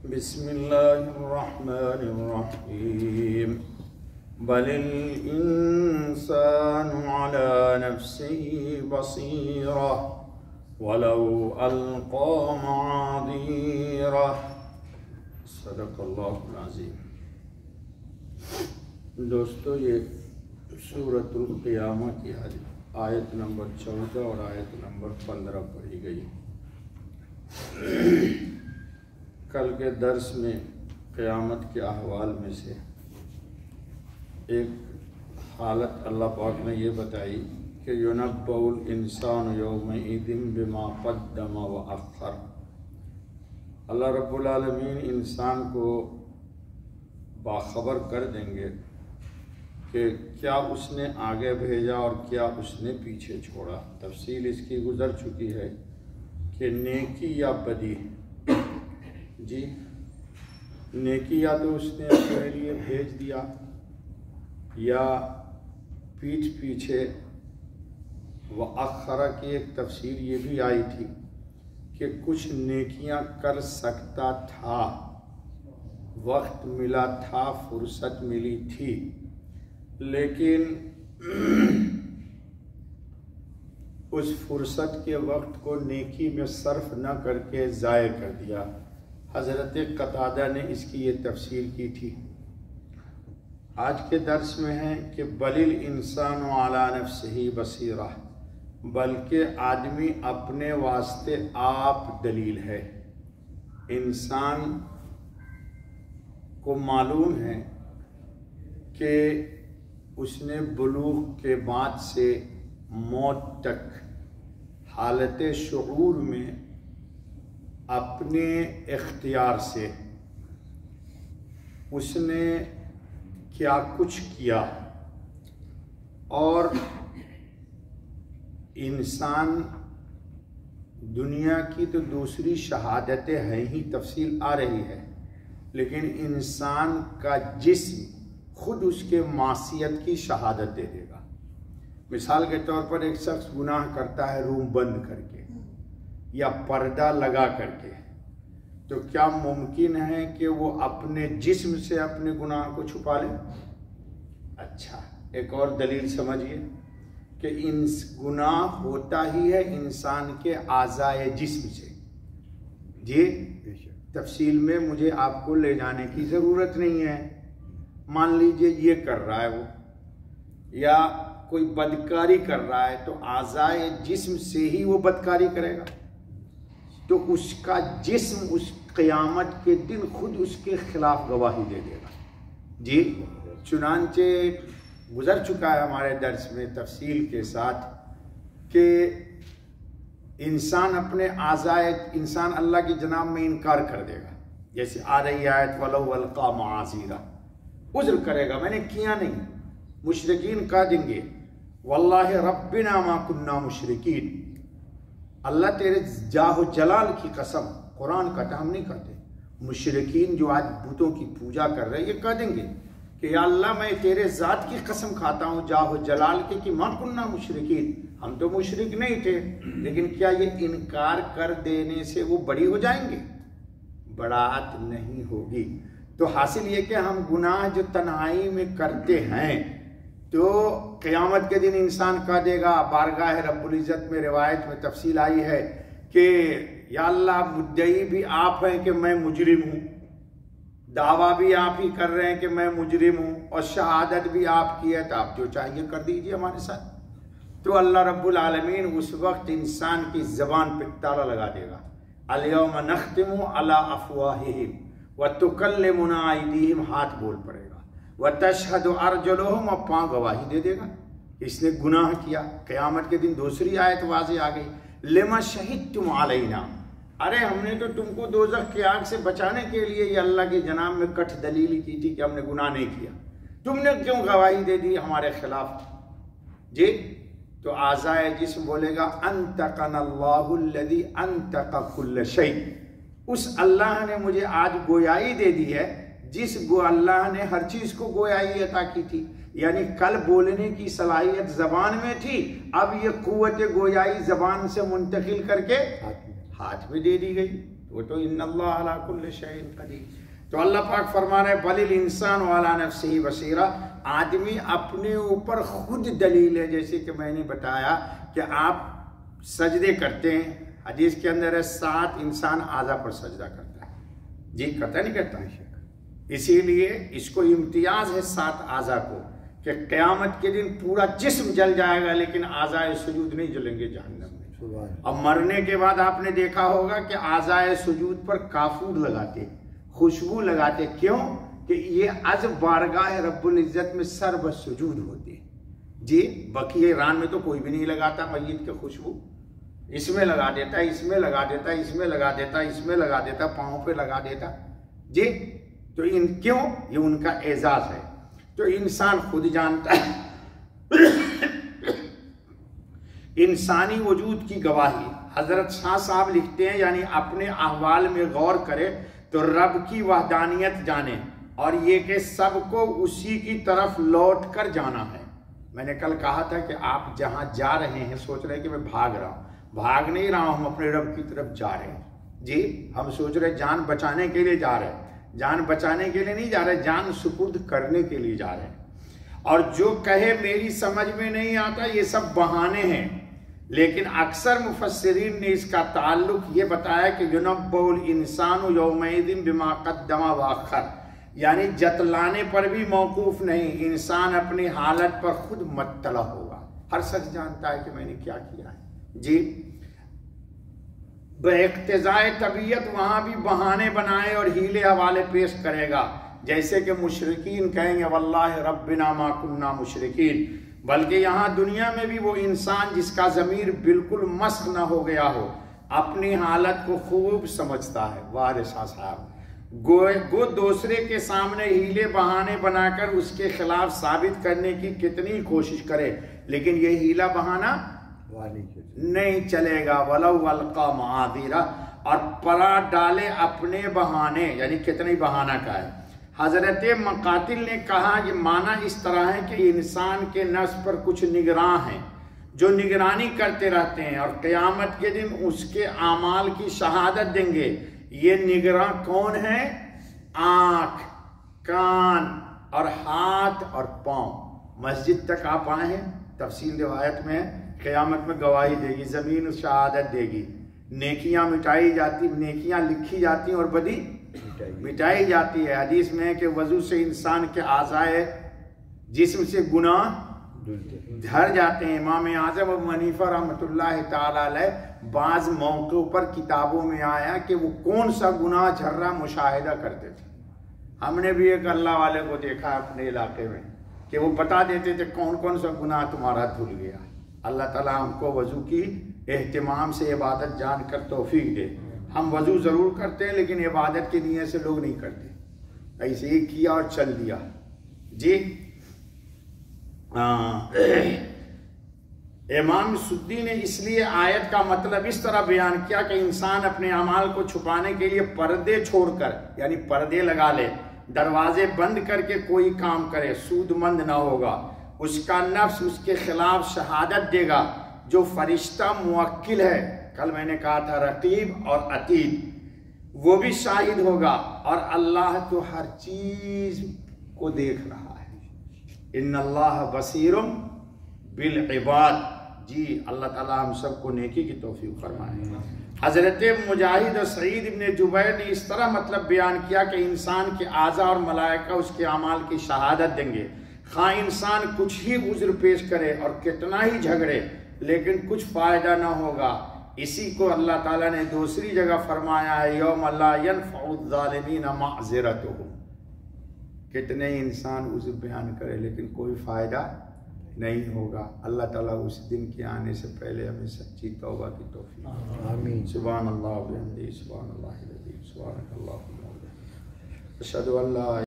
بسم الله الرحمن الرحيم بل الإنسان على نفسه بصيرة ولو ألقى معاذيره صدق اللہ العظیم۔ دوستو، یہ سورۃ القیامہ کی آیت نمبر 14 اور آیت نمبر 15 پڑھی گئی۔ کل کے درس میں قیامت کے احوال میں سے ایک حالت اللہ پاک نے یہ بتائی کہ یُنَبَّأُ الْإِنسَانُ يَوْمَئِذٍ بِمَا قَدَّمَ وَأَخَّرَ۔ اللہ رب العالمین انسان کو باخبر کر دیں گے کہ کیا اس نے آگے بھیجا اور کیا اس نے پیچھے چھوڑا۔ تفصیل اس کی گزر چکی ہے کہ نیکی یا بدی، جی نیکی یا تو اس نے اپنے لیے بھیج دیا یا پیٹھ پیچھے۔ وَأَخَّرَ کی ایک تفسیر یہ بھی آئی تھی کہ کچھ نیکیاں کر سکتا تھا، وقت ملا تھا، فرصت ملی تھی، لیکن اس فرصت کے وقت کو نیکی میں صرف نہ کر کے ضائع کر دیا۔ حضرت قتادہ نے اس کی یہ تفسیر کی تھی۔ آج کے درس میں ہے کہ بل الانسان علی نفسہ بصیرہ، بلکہ آدمی اپنے واسطے آپ دلیل ہے۔ انسان کو معلوم ہے کہ اس نے بلوغ کے بعد سے موت تک حالت شعور میں اپنے اختیار سے اس نے کیا کچھ کیا، اور انسان دنیا کی تو دوسری شہادتیں ہیں ہی، تفصیل آ رہی ہے، لیکن انسان کا جسم خود اس کے معصیت کی شہادت دے دے گا۔ مثال کے طور پر ایک شخص گناہ کرتا ہے روم بند کر کے یا پردہ لگا کر کے، تو کیا ممکن ہے کہ وہ اپنے جسم سے اپنے گناہ کو چھپا لے؟ اچھا، ایک اور دلیل سمجھیے کہ گناہ ہوتا ہی ہے انسان کے اعضائے جسم سے۔ جی تفصیل میں مجھے آپ کو لے جانے کی ضرورت نہیں ہے۔ مان لیجئے یہ کر رہا ہے وہ، یا کوئی بدکاری کر رہا ہے، تو اعضائے جسم سے ہی وہ بدکاری کرے گا، تو اس کا جسم اس قیامت کے دن خود اس کے خلاف گواہی دے دے گا۔ جی چنانچہ گزر چکا ہے ہمارے درس میں تفصیل کے ساتھ کہ انسان اپنے اعضائے انسان اللہ کی جناب میں انکار کر دے گا، جیسے آ رہی آیت وَلَوْ أَلْقَىٰ مَعَاذِيرَهُ، عذر کرے گا میں نے کیا نہیں۔ مشرکین کہہ دیں گے وَاللَّهِ رَبِّنَا مَا كُنَّا مُشْرِكِينَ، اللہ تیرے جاہ و جلال کی قسم، قرآن کہتا ہم نہیں کرتے۔ مشرکین جو آج بتوں کی پوجا کر رہے ہیں یہ کہہ دیں گے کہ یا اللہ میں تیرے ذات کی قسم کھاتا ہوں جاہ و جلال کے کہ ما کننا مشرکین، ہم تو مشرک نہیں تھے۔ لیکن کیا یہ انکار کر دینے سے وہ بڑی ہو جائیں گے؟ بڑاعت نہیں ہوگی۔ تو حاصل یہ کہ ہم گناہ جو تنہائی میں کرتے ہیں تو قیامت کے دن انسان کہہ دے گا، بارگاہ رب العزت میں روایت میں تفصیل آئی ہے کہ یا اللہ مدعی بھی آپ ہیں کہ میں مجرم ہوں، دعویٰ بھی آپ ہی کر رہے ہیں کہ میں مجرم ہوں، اور شہادت بھی آپ کی ہے، تو آپ جو چاہیے کر دیجئے ہمارے ساتھ۔ تو اللہ رب العالمین اس وقت انسان کی زبان پہ تالا لگا دے گا۔ اليوم نختم علی افواہہم وتکلمنا ایدیہم، ہاتھ بول پڑے گا، وتشہد ارجلہم، اور پاؤں گواہی دے دے گا اس نے گناہ کیا۔ قیامت کے دن دوسری آیت واضح آ گئی، لما شہدتم علینا، ارے ہم نے تو تم کو دوزخ کی آگ سے بچانے کے لیے یہ اللہ کی جناب میں کٹھ دلیل کی تھی کہ ہم نے گناہ نہیں کیا، تم نے کیوں گواہی دے دی ہمارے خلاف؟ جی تو اعضائے جسم بولے گا انطقنا اللہ الذی انطق کل شیء، اس اللہ نے مجھے آج گویائی دے دی ہے جس اللہ نے ہر چیز کو گویائی عطا کی تھی۔ یعنی کل بولنے کی صلاحیت زبان میں تھی، اب یہ قوت گویائی زبان سے منتقل کر کے ہاتھ میں دے دی گئی۔ وہ تو ان اللہ علی کل شیء قدیر۔ تو اللہ پاک فرما رہے بل الانسان علی نفسہ بصیرہ، آدمی اپنے اوپر خود دلیل ہے۔ جیسے کہ میں نے بتایا کہ آپ سجدے کرتے ہیں، حدیث کے اندر ہے 7 انسان اعضاء پر سجدہ کرتا ہے، جی کرتا نہیں کرتا ہے؟ اسی لیے اس کو امتیاز ہے 7 اعضاء کو کہ قیامت کے دن پورا جسم جل جائے گا لیکن اعضاء سجود نہیں جلیں گے جہنم میں۔ اب مرنے کے بعد آپ نے دیکھا ہوگا کہ اعضاء سجود پر کافور لگاتے، خوشبو لگاتے، کیوں؟ کہ یہ از بارگاہ رب العزت میں سرب سجود ہوتے۔ جی بقیہ ایران میں تو کوئی بھی نہیں لگاتا میت کے خوشبو، اس میں لگا دیتا، اس میں لگا دیتا، اس میں لگا دیتا، اس میں لگا دیتا، پاؤں پہ لگا دیتا۔ جی تو کیوں؟ یہ ان کا اعزاز ہے۔ تو انسان خود جانتا ہے۔ انسانی وجود کی گواہی حضرت شاہ صاحب لکھتے ہیں، یعنی اپنے احوال میں غور کرے تو رب کی وحدانیت جانے، اور یہ کہ سب کو اسی کی طرف لوٹ کر جانا ہے۔ میں نے کل کہا تھا کہ آپ جہاں جا رہے ہیں سوچ رہے ہیں کہ میں بھاگ رہا ہوں، بھاگ نہیں رہا ہوں، ہم اپنے رب کی طرف جا رہے ہیں۔ جی ہم سوچ رہے جان بچانے کے لیے جا رہے ہیں، جان بچانے کے لیے نہیں جا رہے، جان سپرد کرنے کے لیے جا رہے ہیں۔ اور جو کہے میری سمجھ میں نہیں آتا، یہ سب بہانے ہیں، لیکن اکثر مفسرین نے اس کا تعلق یہ بتایا کہ يُنَبَّأُ الْإِنسَانُ يَوْمَئِذٍ بِمَا قَدَّمَ وَأَخَّرَ، یعنی جتلانے پر بھی موقوف نہیں، انسان اپنی حالت پر خود مطلع ہوگا، ہر شخص جانتا ہے کہ میں نے کیا کیا ہے۔ جی باقتضائے طبیعت وہاں بھی بہانے بنائے اور ہیلے حوالے پیش کرے گا، جیسے کہ مشرکین کہیں گے واللہ ربنا ما کننا مشرکین، بلکہ یہاں دنیا میں بھی وہ انسان جس کا ضمیر بالکل مسخ نہ ہو گیا ہو اپنی حالت کو خوب سمجھتا ہے۔ وارث صاحب گو دوسرے کے سامنے ہیلے بہانے بنا کر اس کے خلاف ثابت کرنے کی کتنی کوشش کرے، لیکن یہ ہیلا بہانہ نہیں چلے گا۔ وَلَوْ أَلْقَىٰ مَعَاذِيرَ، اور پلا ڈالے اپنے بہانے، یعنی کتنی بہانہ کا ہے۔ حضرت مقاتل نے کہا یہ معنی اس طرح ہے کہ انسان کے نفس پر کچھ نگراں ہیں جو نگرانی کرتے رہتے ہیں، اور قیامت کے دن اس کے اعمال کی شہادت دیں گے۔ یہ نگراں کون ہیں؟ آنکھ، کان اور ہاتھ اور پاؤں۔ مسجد تک آپ آئے ہیں، تفصیل روایت میں قیامت میں گواہی دے گی، زمین شہادت دے گی، نیکیاں مٹائی جاتی، نیکیاں لکھی جاتی اور بدی مٹائی جاتی ہے۔ حدیث میں ہے کہ وضو سے انسان کے اعضاء جسم سے گناہ دھر جاتے ہیں۔ امام اعظم ابو حنیفہ رحمۃ اللہ تعالی علیہ بعض موقعوں پر کتابوں میں آیا کہ وہ کون سا گناہ جھرا مشاہدہ کرتے تھے۔ ہم نے بھی ایک اللہ والے کو دیکھا اپنے علاقے میں کہ وہ بتا دیتے تھے کون کون سا گناہ تمہارا دھل گیا۔ اللہ تعالیٰ ہم کو وضو کی اہتمام سے عبادت جان کر توفیق دے۔ ہم وضو ضرور کرتے ہیں لیکن عبادت کی نیت سے لوگ نہیں کرتے، ایسے ہی کیا اور چل دیا۔ جی امام سدی نے اس لیے آیت کا مطلب اس طرح بیان کیا کہ انسان اپنے اعمال کو چھپانے کے لیے پردے چھوڑ کر، یعنی پردے لگا لے، دروازے بند کر کے کوئی کام کرے، سود مند نہ ہوگا۔ اس کا نفس اس کے خلاف شہادت دے گا۔ جو فرشتہ موکل ہے، کل میں نے کہا تھا رقیب اور عتید، وہ بھی شاہد ہوگا، اور اللہ تو ہر چیز کو دیکھ رہا ہے۔ ان اللہ بصیر بالعباد۔ جی اللہ تعالیٰ ہم سب کو نیکی کی توفیق فرمائے۔ حضرت مجاہد اور سعید ابن جبیر نے اس طرح مطلب بیان کیا کہ انسان کے اعضاء اور ملائکہ اس کے اعمال کی شہادت دیں گے، خواہ انسان کچھ ہی عذر پیش کرے اور کتنا ہی جھگڑے، لیکن کچھ فائدہ نہ ہوگا۔ اسی کو اللہ تعالیٰ نے دوسری جگہ فرمایا ہے یوم لا ينفع الظالمین معذرتہم۔ کتنے انسان عذر بیان کرے لیکن کوئی فائدہ نہیں ہوگا۔ اللہ تعالیٰ اس دن کے آنے سے پہلے ہمیں سچی توبہ کی توفیق آمین۔ سبحان اللہ و بحمدہ، سبحان اللہ العظیم، سبحانک اللہم و بحمدک، اشہد ان لا